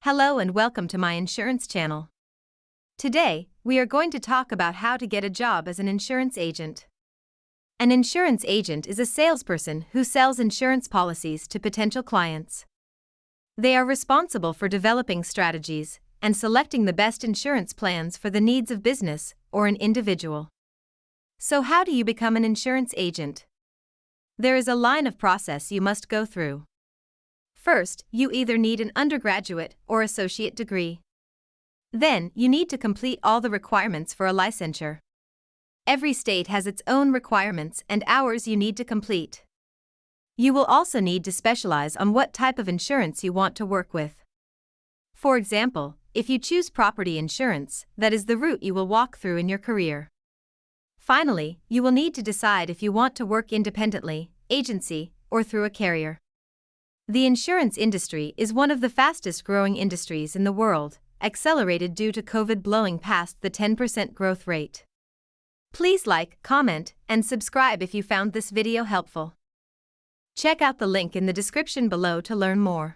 Hello and welcome to my insurance channel. Today, we are going to talk about how to get a job as an insurance agent. An insurance agent is a salesperson who sells insurance policies to potential clients. They are responsible for developing strategies and selecting the best insurance plans for the needs of business or an individual. So how do you become an insurance agent? There is a line of process you must go through. First, you either need an undergraduate or associate degree. Then, you need to complete all the requirements for a licensure. Every state has its own requirements and hours you need to complete. You will also need to specialize on what type of insurance you want to work with. For example, if you choose property insurance, that is the route you will walk through in your career. Finally, you will need to decide if you want to work independently, agency, or through a carrier. The insurance industry is one of the fastest growing industries in the world, accelerated due to COVID blowing past the 10% growth rate. Please like, comment, and subscribe if you found this video helpful. Check out the link in the description below to learn more.